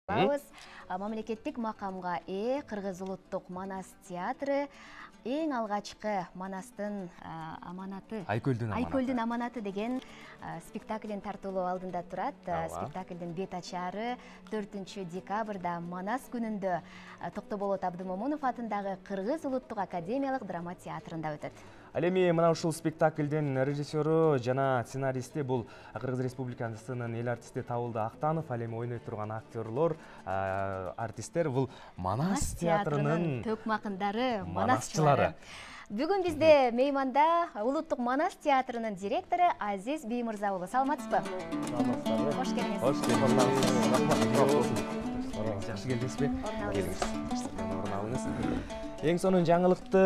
Мамлекеттик макамга Кыргыз улуттук Манас театры эң алгачкы Манастын аманаты, Айкөлдүн аманаты деген спектаклин тартуулоо алдында турат. Спектаклдин бет ачары 4 декабрда Манас күнүндө Токтоболот Абдымомунов атындагы Кыргыз улуттук академиялык драма театрында өтөт. Ал эми мына ушул спектаклдин режиссеру жана сценаристи бул Кыргыз Республикасынын эл артисти Табылды Актанов, ал эми ойной турган актерлор, артисттер бул Манас театрынын төкмакындары, манасчылары. Бүгүн бизде мейманда улуттук Манас театрынын директору Азиз Биймырза болду. Саламатсызбы? Кош келиңиз. Кош келиңиз. Жакшы келдиңизби? Орун алыңыз. Эң сонун жаңылыкты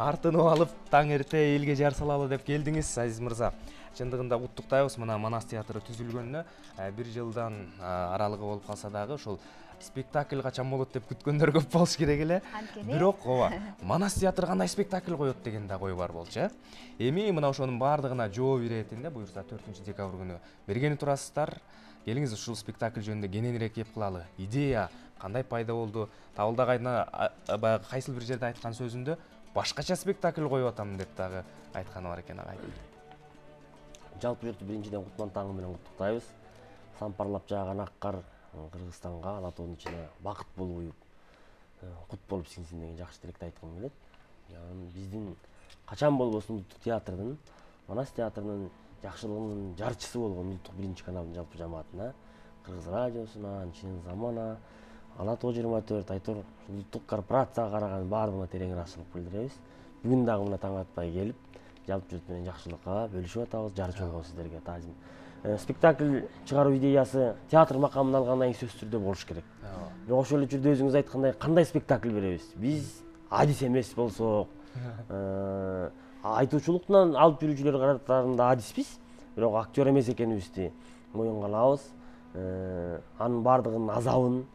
артынып алып, таң эрте элге жар салалы деп келдиңиз, Азиз мырза. Чындыгында куттуктайбыз мына Манас театры түзүлгөнүнө. 1 жылдан аралыгы болуп калса дагы ошол спектакль качан болот деп күткөндөр көп болуш керек эле. Бирок Манас театры кандай спектакль коет деген да ой бар болчу. Эми мына ошонун бардыгына жооп иретинде буюрса 4 декабрь күнү бергени турасыздар. Келиңиз ушул спектакль жөнүндө кененирээк кеп кылалы. Идея кандай пайда болду? Табылды баягы кайсыл бир жерде айткан сөзүндө башкача спектакль коюп атам деп дагы айтканы бар экен агай. Жалпы жұртты биринчиден Кутман таңы менен куттуктайбыз. Сампарлап жааган ак кар Кыргызстанга, Ала тоонун ичине бакыт болуп уюп, кут болуп сиңсин деген жакшы тилекти айткым келет. Биздин качан болбосун улуттук театрдын, Манас театрынын жакшылыгынын жарчысы болгон улуттук 1 каналдын жалпы жамаатына, Кыргыз радиосуна, Чын Замана, Ала тоо 24, Айтор улуттук корпорацияга караган баарына терең ыраазычылык билдиребиз. Бүгүн дагы мына таң атпай келип, жалпы жұрт менен жакшылыкка бөлүшүп атабыз, жарчы болгон сиздерге таазим. Спектакль чыгаруу идеясы театр макамын алгандан кийин сөзсүз түрдө болуш керек. Бирок ошол эле түрдө өзүңүз айткандай кандай спектакль беребиз? Биз адис эмес болсок, айтуучулуктан алып жүрүүчүлөр катарында адиспиз, бирок актер эмес экенибизди моюнга алабыз. Анын бардыгынын азабын,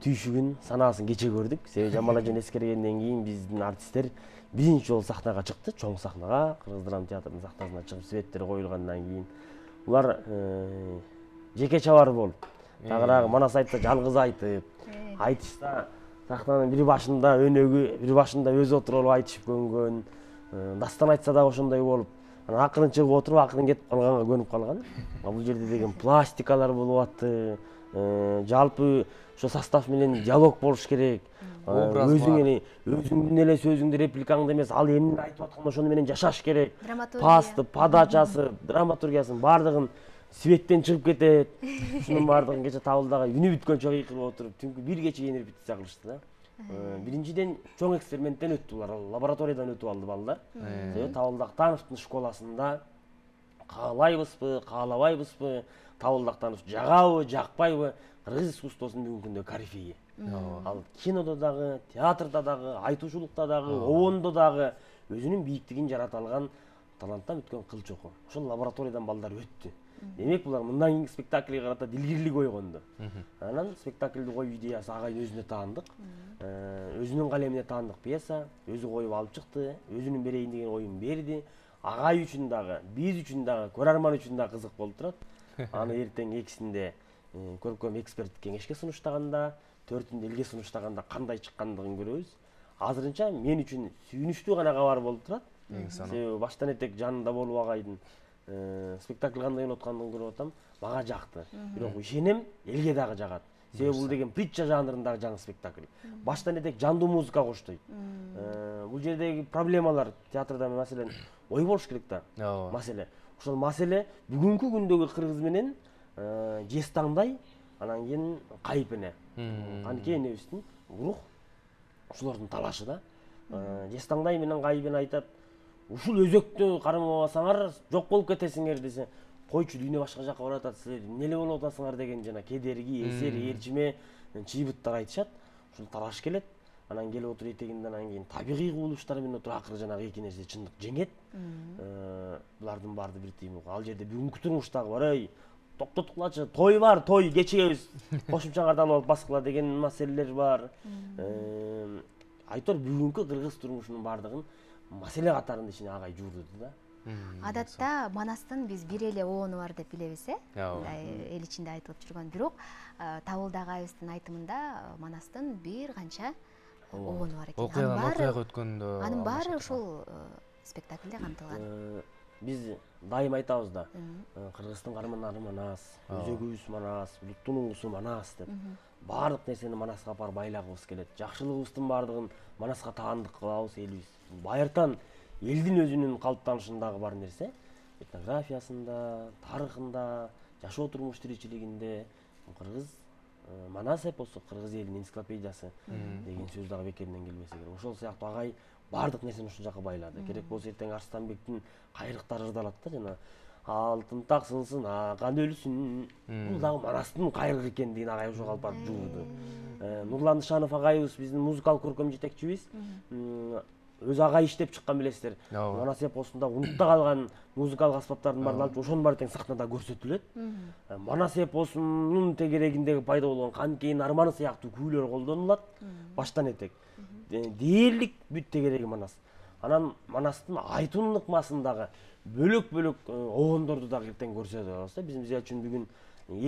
түйшүгүн, санаасын кече көрдүк. Себеби Жамал эжени эскергенден кийин биздин артисттер биринчи жолу сахнага чыкты, чоң сахнага, Кыргыз драма театрынын сахнасына чыгып светтер коюлгандан кийин улар жеке чабар болуп, тагыраагы Манас айтса жалгыз айтып, айтышта сахнанын бир башында өнөгү, бир башында өзү отуруп алып айтышып көнгөн, дастан айтса да ошондой болуп, анан акырын чыгып отуруп, акырын кетип калганга көнүп калган. Бул жерде деген пластикалар болуп атты, жалпы ошо состав менен диалог болуш керек. Өзүңдүн эле сөзүңдү, репликаңды эмес, ал эмне айтып аткан ошону менен жашаш керек. Пасты, подачасы, драматургиясын бардыгын светтен чыгып кетет. Ушунун бардыгын кече Табылдыга үнү бүткөнчө кыйкырып отуруп, түнкү 1 кече репетиция кылышты да. Биринчиден чоң эксперименттен өттү булар, лабораториядан өтүп алды балдар. Табылды Актановдун школасында каалайбызбы, каалабайбызбы, Табылды Актанов жагабы, жакпайбы, кыргыз искусствосунун бүгүнкү күндө корифейи. Ал кинодо дагы, театрда дагы, айтуучулукта дагы, обондо дагы өзүнүн бийиктигин жарата алган таланттан өткөн кыл чоку. Ошол лабораториядан балдар өттү. Демек булар мындан кийинки спектакльге карата дилгирлик ойгонду. Анан спектакльди коюу идеясы агайдын өзүнө таандык. Өзүнүн калемине таандык пьеса, өзү коюп алып чыкты, өзүнүн берейин деген оюн берди. Агай үчүн дагы, биз үчүн дагы, көрөрман үчүн дагы кызык болуп турат. Аны эртең экисинде көркөм эксперттик кеңешке сунуштаганда, 4-үндө элге сунуштаганда кандай чыккандыгын көрөбүз. Азырынча мен үчүн сүйүнүчтүү гана кабар болуп турат. Себеби баштан этек жанында болуп агайдын спектакль кандай болуп аткандыгын көрүп атам, мага жакты. Бирок ишенем, элге дагы жагат. Себеби бул деген притча жанрындагы жаңы спектакль. Баштан этек жандуу музыка коштойт. Бул жердеги проблемалар театрда маселен ой болуш керек да. Маселе. Ошол маселе бүгүнкү күндөгү кыргыз менен жестаңдай, анан кийин кайыпене. Анткени энебиздин рух ушулардын талашы да. Жестаңдай менен кайыпене айтат, ушул өзөктү кармабасаңар жок болуп кетесиңер десе, койчу дүйнө башка жакка барып атат, силер эмне болуп атасыңар деген жана кедерги, эсер, ээрчиме, чыйбыттар айтышат. Ушул талаш келет. Анан келип отуруп этегинде анан кийин табигый кубулуштар менен отуруп акыры жанагы эки нерсе чындык жеңет. Булардын баарды бир тыйым. Ал жерде бүгүнкү турмуштагы бар, токтоткулачы, той бар, той кечебиз, кошумча кардалып алып баскыла деген маселелер бар. Айтор бүгүнкү кыргыз турмушунун баардыгын маселе катарында ичине агай жуурду да. Адатта Манастын биз бир эле оону бар деп билебиз, эл ичинде айтылып жүргөн. Бирок Табылды агайыбыздын айтымында Манастын бир канча оону бар экен. Окуяга өткөндө анын баары ушул спектакльде камтылган. Биз дайым айтабыз да, Кыргыздын карманары Манас, өзөгүбүз Манас, буттун уңгусу Манас деп. Бардык нерсени Манаска апарып байлагыбыз келет. Жакшылыгыбыздын бардыгын Манаска таандык кылабыз элибиз. Байыртан элдин өзүнүн калыптанышындагы бар нерсе, этнографиясында, тарыхында, жашоо турмуш тиричилигинде кыргыз Манас эпосу, кыргыз элинин энциклопедиясы деген сөз дагы бекеринен келбесе керек. Ошол сыяктуу агай бардык нерсени ушул жака байлады. Керек болсо эртең Арстанбектин кайрыктары ырдалат да, жана алтын таксын акан өлсүн. Бул дагы Манастын кайрыгы экендигин агай ошого алып барып жууду. Нурлан Нышанов агайыбыз биздин музыкалык көркөм жетекчибиз. Өз агай иштеп чыккан билесиздер. Манас эпосунда унутта калган музыкалык аспаптардын баарын алып, ошонун баары тең сахнада көрсөтүлөт. Манас эпосунун тегерегиндеги пайда болгон Канкейин арманы сыяктуу күүлөр колдонулат баштан этек. Дээрлик бүт тегереги Манас. Анан Манастын айтуун ыкмасындагы бөлөк-бөлөк оондорду дагы эртең көрсөтөбүз да. Биз үчүн бүгүн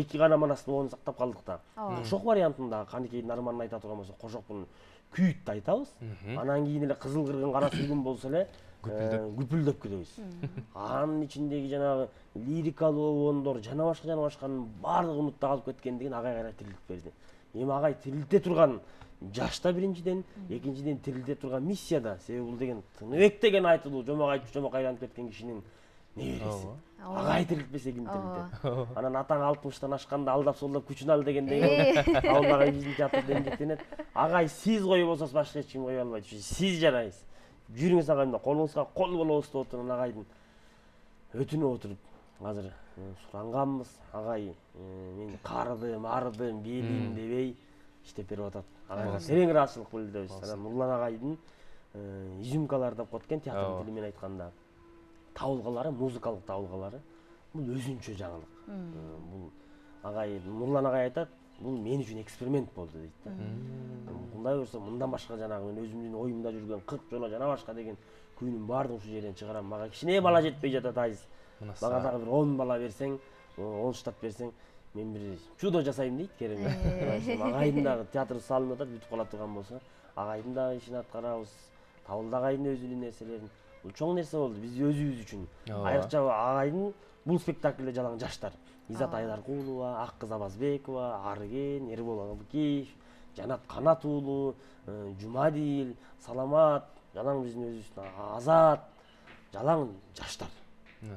эки гана Манастын оонун сактап калдык да. Кошок вариантында Канкейин арманын айта турган болсок, кошоктун күйүт айтабыз. Анан кийин эле кызыл кыргын кара сүлгүн болсо эле күпүлдөп кетебиз. Анын ичиндеги жанагы лирикалуу оондор жана башканын баардыгы унутта калып кеткендигин агай кайра тирилтип берди. Эми агай тирилте турган жашта биринчиден, экинчиден тирилте турган миссияда. Себеби бул деген Тыныбек деген айтылуу жомок айтып жомок айланып кеткен кишинин небереси. Агай тирилтпесе ким тирилтет? Анан атаң 60-тан ашканда алдап солдап күчүн ал дегендей Табылды биздин театрда эмгектенет. Агай сиз коюп болсоңуз башка эч ким кое албайт. Сиз жарайсыз. Жүрүңүз агайымда, колуңузга кол болобуз деп отурган агайдын өтүнүп отуруп азыр суранганбыз. Агай мен арыдым, белим дебей иштеп берип атат. Агайга терең ыраазычылык билдиребиз. Анан Нурлан агайдын изюмкалар деп коет экен театрдын тили менен айтканда. Табылгалары, музыкалык табылгалары бул өзүнчө жаңылык. Бул агай Нурлан агай айтат, бул мен үчүн эксперимент болду дейт да. Мындай болсо мындан башка жанагы мен өзүмдүн оюмда жүргөн 40 жоло жана башка деген күйүнүн баардыгын ушул жерден чыгарам. Мага кичине бала жетпей жатат айыз. Мага дагы бир 10 бала берсең, 10 штат берсең, мен бир чудо жасайм дейт Керим. Агайдын дагы театр салынып атат, бүтүп кала турган болсо, агайдын дагы ишин аткарабыз. Табылды агайдын өзүнүн нерселерин. Бул чоң нерсе болду биз өзүбүз үчүн. Айрыкча агайдын бул спектакльде жалаң жаштар. Изат Айдаркулова, Аккыз Абазбекова, Арыген, Эрбол Абыкеев, Жанат Канат уулу, Жумадил, Саламат, жалаң биздин өзүбүздүн Азат, жалаң жаштар.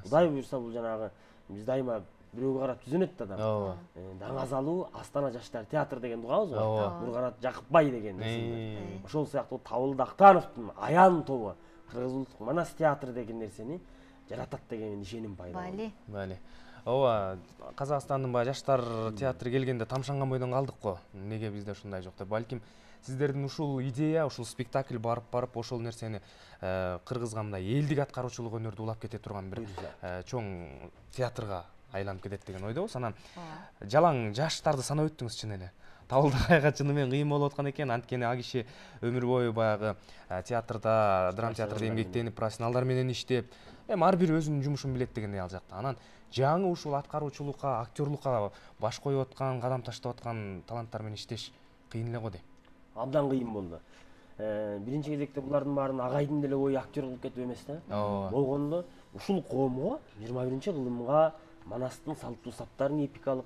Кудай буйрса бул жанагы биз дайыма бирөөгө карап түзөнөт да. Даңазалуу Астана жаштар театр деген угабыз го. Нурканат Жакыпбай деген. Ошол сыяктуу Табылды Актановдун аян тобу Кыргыз улуттук Манас театры деген нерсени жаратат деген ишеним пайда болду. Бали. Ооба, Казакстандын баягы жаштар театры келгенде тамшанган бойдон калдык го. Неге бизде ушундай жок деп. Балким сиздердин ушул идея, ушул спектакль барып ошол нерсени Кыргызга мындай элдик аткаруучулук өнөрдү улап кете турган бир чоң театрга айланып кетет деген ойдобуз. Анан жалаң жаштарды санап өттүңүз чын эле. Табылды агайга чыны менен кыйын болуп аткан экен. Анткени ал киши өмүр бою баягы театрда, драма театрда эмгектенип, профессионалдар менен иштеп, эми ар бир өзүнүн жумушун билет дегендей ал жакта. Анан жаңы ушул аткаруучулукка, актерлукка баш коюп аткан, кадам таштап аткан таланттар менен иштеш кыйын эле го дейм. Абдан кыйын болду. Биринчи кезекте булардын баарын агайдын деле ою актер кылып кетип эмес да. Болгондо ушул коомго 21-кылымга Манастын салттуу саптарын эпикалык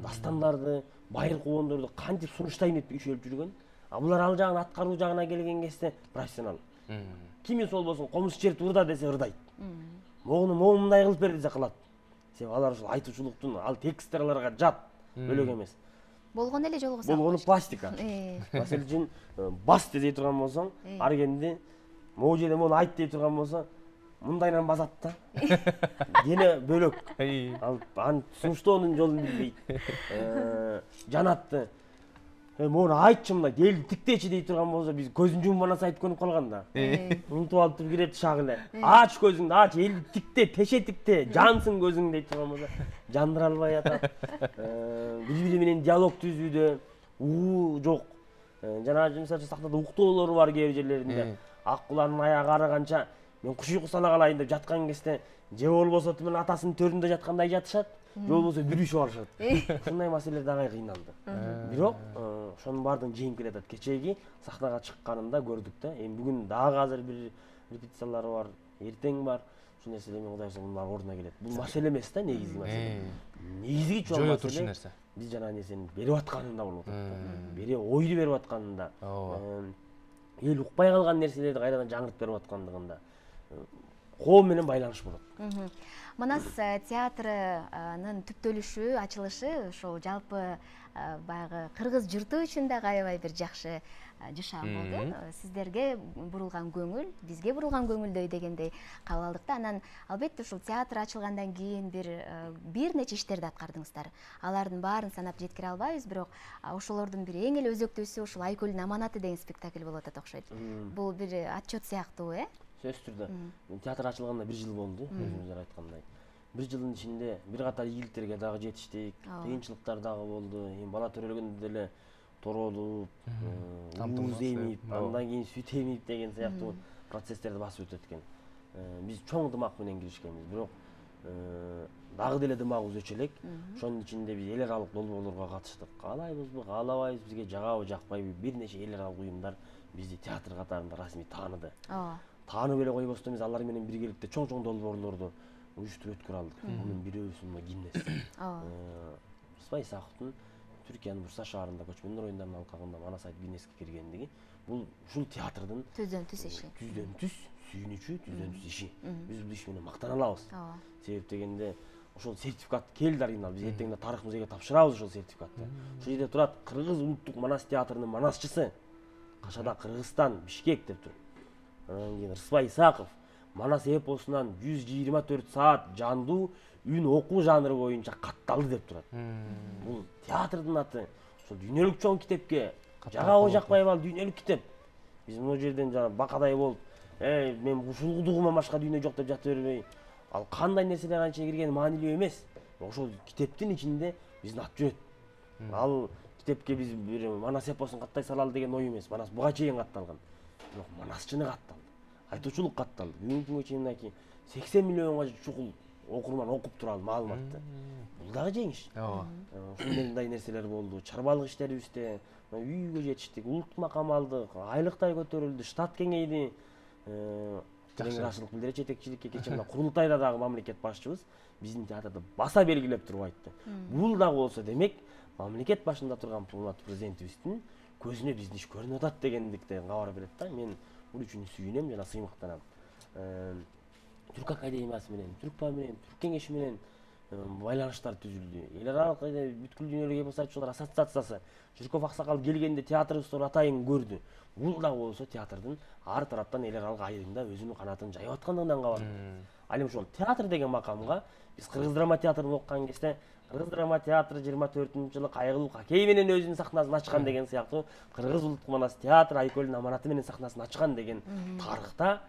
дастандарды, байыркы оондорду кантип сунуштайм деп ишөлүп жүргөн. Булар ал жагын аткаруу жагына келген кезде профессионал. Кими сол болсун, комуз черт урда десе ырдайт. Могуну мындай кылып бер десе кылат. Себеби алар ушул айтуучулуктун ал текстер аларга жат, бөлөк эмес. Болгон эле жолго салып. Болгону пластика. Маселе үчүн бас дей турган болсоң, Аргенди могу жерде мону айт дей турган болсо, мындайдан басат да. Дене бөлөк. Ал аны сунуштоонун жолун билбейт. Жанатты мону айтчы мындай элди тиктечи дей турган болсо, биз көзүн жумуп анаса айтып көнүп калган да. Унутуп алып кирет шак эле. Ач көзүңдү, ач, элди тикте, теше тикте, жансың көзүң дей турган болсо, жандыра албай атат. Бири-бири менен диалог түзүүдө уу жок. Жана мисалы сахнада уктоолор бар кээ бир жерлеринде. Аккуланын аягы арыганча мен куш уйкусуна калайын деп жаткан кезде же болбосо менен атасынын төрүндө жаткандай жатышат, же болбосо бүрүшүп алышат. Ушундай маселелер дагы кыйналды. Бирок ошонун баардыгын жеңип келатат. Кечеги сахнага чыкканында көрдүк да. Эми бүгүн дагы азыр бир репетициялары бар, эртең бар. Ушул нерселер менен Кудай суунун ордуна келет. Бул маселе эмес да, негизги маселе. Негизги чоң жойо турчу нерсе. Биз жана нерсени берип атканында болуп атат. Ойду берип атканында. Эл укпай калган нерселерди кайрадан жаңыртып берип аткандыгында. Коом менен байланыш болот. Манас театрынын түптөлүшү, ачылышы ошол жалпы баягы кыргыз журту үчүн дагы аябай бир жакшы жашам болду. Сиздерге бурулган көңүл, бизге бурулган көңүлдөй дегендей кабыл алдык да. Анан албетте ушул театр ачылгандан кийин бир нече иштерди аткардыңыздар. Алардын баарын санап жеткире албайбыз, бирок ошолордун бир эң эле өзөктүүсү ушул Айкөлдүн аманаты деген спектакль болуп атат окшойт. Бул бир отчет сыяктуу, Сөзсүз түрдө. Театр ачылганына 1 жыл болду, өзүңүздөр айткандай. 1 жылдын ичинде бир катар ийгиликтерге дагы жетиштик, кыйынчылыктар дагы болду. Эми бала төрөлгөндө деле торолуп, муз эмип, андан кийин сүт эмип деген сыяктуу процесстерди басып өтөт экен. Биз чоң дымак менен киришкенбиз, бирок дагы деле дымагыбыз өчө элек. Ошонун ичинде биз эл аралык долбоорлорго катыштык. Каалайбызбы, каалабайбызбы, бизге жагабы, жакпайбы, бир нече эл аралык уюмдар бизди театр катарында расмий тааныды. Таанып эле койбостон биз алар менен биргеликте чоң долбоорлорду уюштуруп өткөрө алдык. Мунун бирөөсү Гиннес. Рыспай Исаковдун Түркиянын Бурса шаарында көчмөндөр оюндарынын алкагында Манас Айт Гиннеске киргендиги бул ушул театрдын түздөн түз иши. Түздөн түз сүйүнүчү, түздөн түз иши. Биз бул иш менен мактана алабыз. Себеп дегенде ошол сертификат келди оригинал. Биз эртең тарых музейге тапшырабыз ошол сертификатты. Ошол жерде турат Кыргыз улуттук Манас театрынын манасчысы. Кашада Кыргызстан, Бишкек деп тур. Анан кийин Рыспай Исаков Манас эпосунан 124 саат жандуу үн окуу жанры боюнча катталды деп турат. Бул театрдын аты. Ошол дүйнөлүк чоң китепке жагабы жакпайбы ал дүйнөлүк китеп. Биз бул жерден жана бакадай болуп, мен ушул кудугуман башка дүйнө жок деп жата бербей, ал кандай нерселер анча киргени маанилүү эмес. Ошол китептин ичинде биздин ат жүрөт. Ал китепке биз бир Манас эпосун каттай салалы деген ой эмес. Манас буга чейин катталган. Бирок манасчыны катталды. Айтуучулук катталды. Бүгүнкү күнгө чейин мынакей 80 миллионго чукул окурман окуп туралы маалыматты. Бул дагы жеңиш. Ушундай нерселер болду. Чарбалык иштерибизде үйгө жетиштик, улуттук макам алдык, айлыктай көтөрүлдү, штат кеңейди. Ырашылык билдире жетекчиликке кечээ мына курултайда дагы мамлекет башчыбыз биздин театрды баса белгилеп туруп айтты. Бул дагы болсо демек мамлекет башында турган президентибиздин көзүнө биздин иш көрүнүп атат дегендиктен кабар берет да. Мен бул үчүн сүйүнөм жана сыймыктанам. Түрк академиясы менен, Түркпа менен, Түрк кеңеши менен байланыштар түзүлдү. Эл аралык бүткүл дүйнөлүк эпос айтуучулар ассоциациясы Жирков аксакал келгенде театрыбызды атайын көрдү. Бул дагы болсо театрдын ар тараптан эл аралык айрымда өзүнүн канатын жайып аткандыгынан кабар. Ал эми ошол театр деген макамга биз Кыргыз драма театрын окуган кезде Кыргыз драма театры 24-жылы Кайгылуу Какей менен өзүнүн сахнасын ачкан деген сыяктуу Кыргыз улуттук Манас театры Айкөлдүн аманаты менен сахнасын ачкан деген тарыхта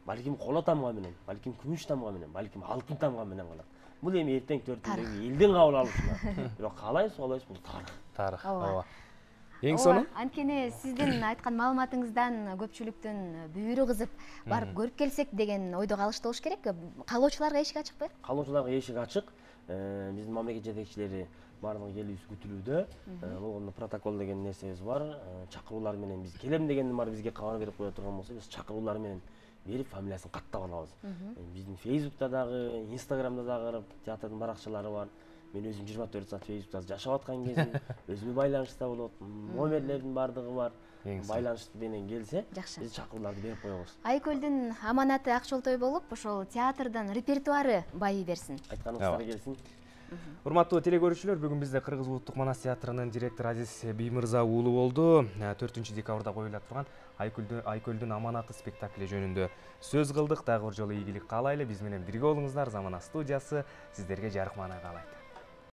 балким коло тамга менен, балким күмүш тамга менен, балким алтын тамга менен калат. Бул эми эртең төртүндөгү элдин кабыл алышына. Бирок каалайбыз, каалайбыз бул тарых. Тарых. Ооба. Эң сону анткени сиздин айткан маалыматыңыздан көпчүлүктүн бүйүрү кызып барып көрүп келсек деген ойдо калышты болуш керек. Каалоочуларга эшик ачыкпы? Каалоочуларга эшик ачык. Биздин мамлекет жетекчилери баардыгы келүүсү күтүлүүдө. Болгондо протокол деген нерсебиз бар. Чакыруулар менен биз келем дегенден баары бизге кабар берип кое турган болсо, биз чакыруулар менен берип фамилиясын каттап алабыз. Биздин Facebook'та дагы, Instagram'да дагы театрдын баракчалары бар. Мен өзүм 24 саат Facebook'та жашап аткан кезим, өзүмө байланышта болот. Номерлердин баардыгы бар. Байланышты менен келсе, биз чакырууларды берип коебуз. Айкөлдүн аманаты акчолтой болуп, ошол театрдын репертуары байый берсин. Айтканыңыздар келсин. Урматтуу телекөрүүчүлөр, бүгүн бизде Кыргыз улуттук Манас театрынын директору Азиз Биймырза уулу болду. 4-декабрда коюла турган Айкөлдүн аманаты спектакли жөнүндө сөз кылдык. Дагы бир жолу ийгилик каалайлы. Биз менен бирге болуңуздар. Замана студиясы сиздерге жарык маанай каалайт.